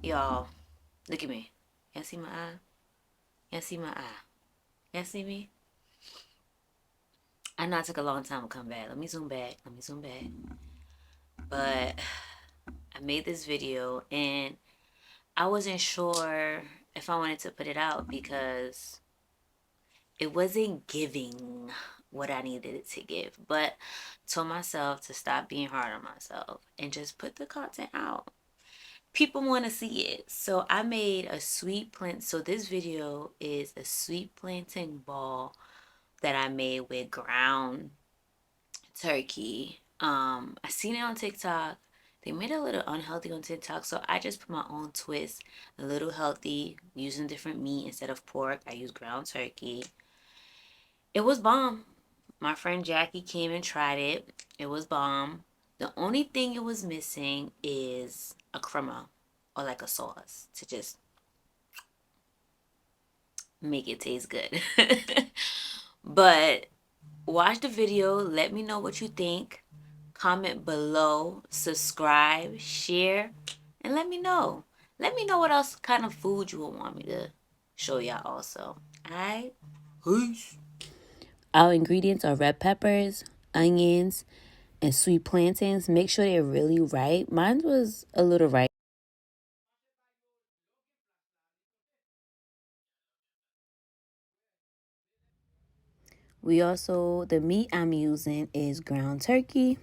Y'all, look at me. Y'all see my eye? Y'all see my eye? Y'all see me? I know it took a long time to come back. Let me zoom back. Let me zoom back. But I made this video and I wasn't sure if I wanted to put it out because it wasn't giving what I needed it to give. But told myself to stop being hard on myself and just put the content out. People want to see it. So I made a sweet plant. So this video is a sweet plantain ball that I made with ground turkey. I seen it on TikTok. They made it a little unhealthy on TikTok, so I just put my own twist, a little healthy, using different meat instead of pork. I use ground turkey. It was bomb. My friend Jackie came and tried it. It was bomb. The only thing it was missing is a crema or like a sauce to just make it taste good. But watch the video. Let me know what you think. Comment below. Subscribe. Share. And let me know. Let me know what else kind of food you would want me to show y'all also. Alright? Peace. Our ingredients are red peppers, onions, and sweet plantains. Make sure they're really ripe. Mine was a little ripe. The meat I'm using is ground turkey.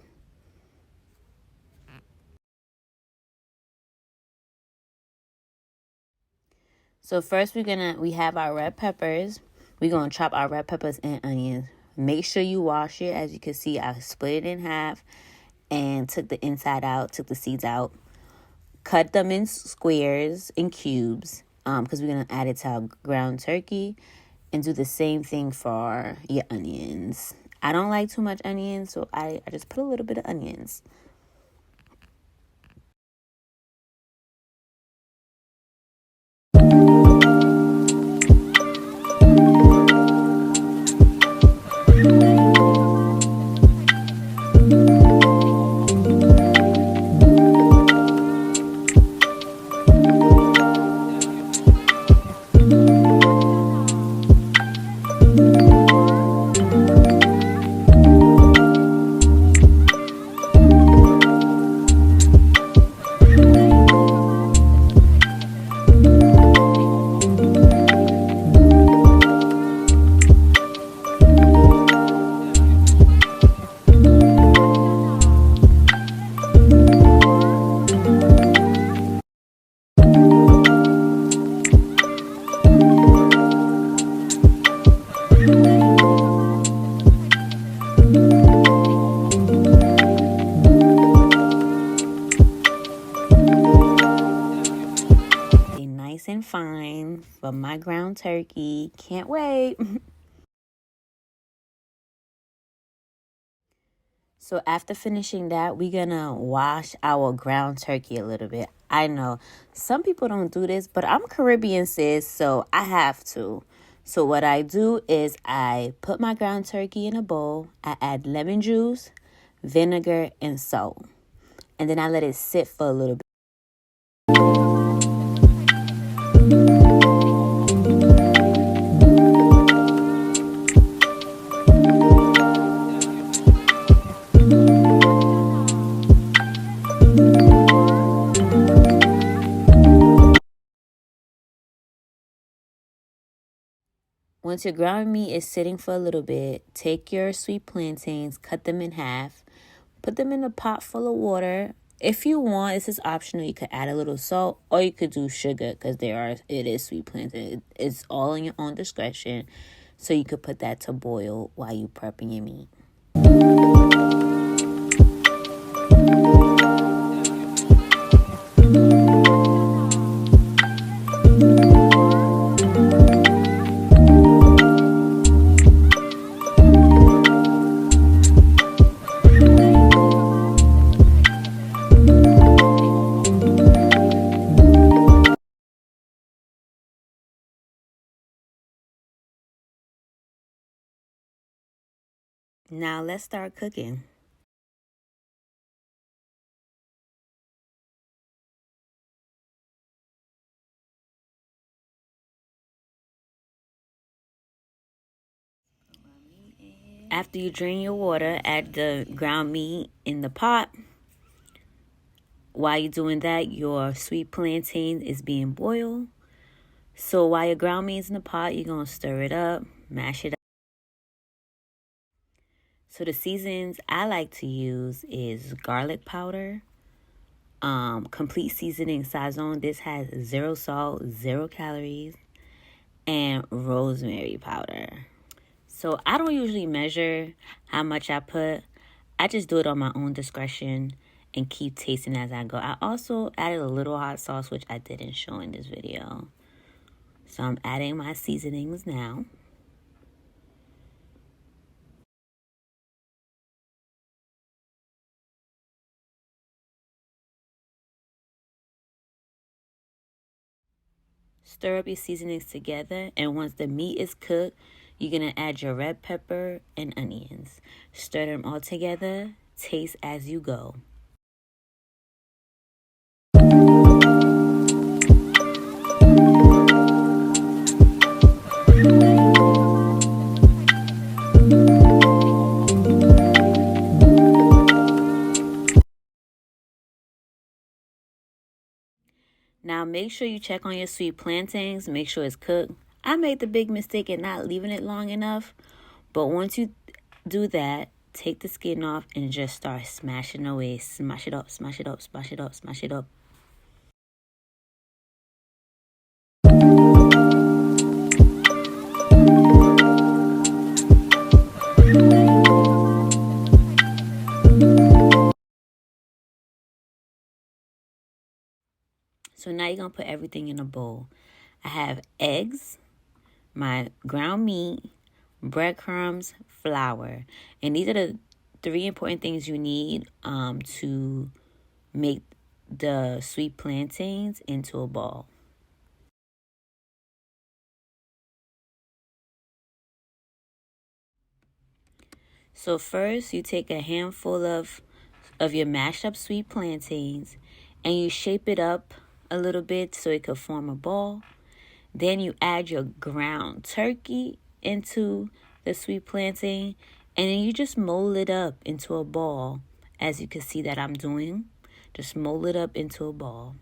So first we have our red peppers. We're gonna chop our red peppers and onions. Make sure you wash it. As you can see, I split it in half and took the inside out, took the seeds out. Cut them in squares, in cubes, because we're gonna add it to our ground turkey. And do the same thing for your onions. I don't like too much onions, so I just put a little bit of onions. Nice and fine for my ground turkey. Can't wait. So after finishing that, we're gonna wash our ground turkey a little bit. I know some people don't do this, but I'm Caribbean, sis, so I have to. So what I do is I put my ground turkey in a bowl. I add lemon juice, vinegar, and salt. And then I let it sit for a little bit. Once your ground meat is sitting for a little bit, take your sweet plantains, cut them in half, put them in a pot full of water. If you want, this is optional. You could add a little salt or you could do sugar because it is sweet plantain. It's all in your own discretion. So you could put that to boil while you prepping your meat. Now let's start cooking. After you drain your water, add the ground meat in the pot. While you're doing that, your sweet plantain is being boiled. So while your ground meat's in the pot, you're going to stir it up, mash it up. So the seasonings I like to use is garlic powder, complete seasoning Sazon. This has 0 salt, 0 calories, and rosemary powder. So I don't usually measure how much I put. I just do it on my own discretion and keep tasting as I go. I also added a little hot sauce, which I didn't show in this video. So I'm adding my seasonings now. Stir up your seasonings together, and once the meat is cooked, you're going to add your red pepper and onions. Stir them all together. Taste as you go. Now make sure you check on your sweet plantains. Make sure it's cooked. I made the big mistake in not leaving it long enough. But once you do that, take the skin off and just start smashing away. Smash it up, smash it up, smash it up, smash it up. So now you're going to put everything in a bowl. I have eggs, my ground meat, breadcrumbs, flour. And these are the 3 important things you need to make the sweet plantains into a ball. So first you take a handful of your mashed up sweet plantains and you shape it up a little bit so it could form a ball. Then you add your ground turkey into the sweet plantain, and then you just mold it up into a ball, as you can see that I'm doing. Just mold it up into a ball.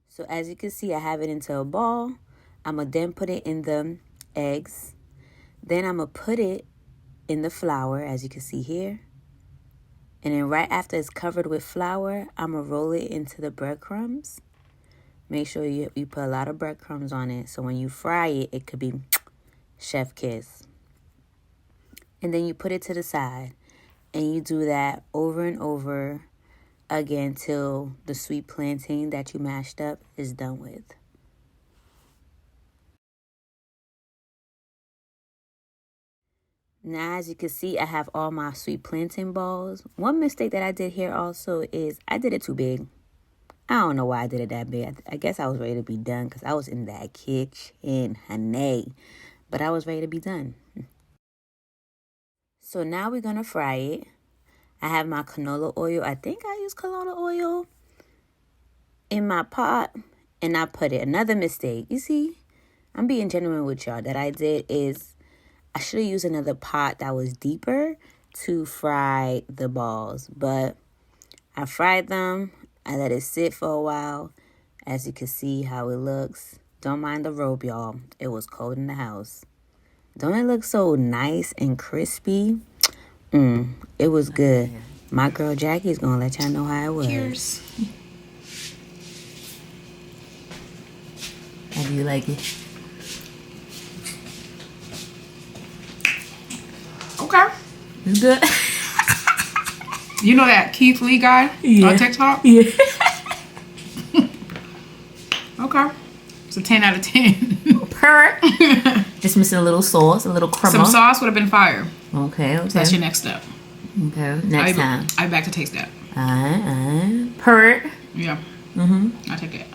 So as you can see, I have it into a ball. I'm going to then put it in the eggs. Then I'm going to put it in the flour, as you can see here. And then right after it's covered with flour, I'm going to roll it into the breadcrumbs. Make sure you put a lot of breadcrumbs on it, so when you fry it, it could be chef kiss. And then you put it to the side. And you do that over and over again till the sweet plantain that you mashed up is done with. Now, as you can see, I have all my sweet plantain balls. One mistake that I did here also is I did it too big. I don't know why I did it that big. I guess I was ready to be done because I was in that kitchen, honey. But I was ready to be done. So now we're going to fry it. I have my canola oil. I think I use canola oil in my pot. And I put it. Another mistake. You see, I'm being genuine with y'all. That I did is I should have used another pot that was deeper to fry the balls. But I fried them. I let it sit for a while. As you can see how it looks. Don't mind the robe, y'all. It was cold in the house. Don't it look so nice and crispy? It was good. My girl Jackie's going to let y'all know how it was. Cheers. How do you like it? Okay. It's good. You know that Keith Lee guy on TikTok? Yeah. Okay. It's a 10 out of 10. Purr. Just missing a little sauce, a little crumble. Some sauce would have been fire. Okay. So that's your next step. Okay. Next time. I back to taste that. Purr. Yeah. Mm-hmm. I'll take that.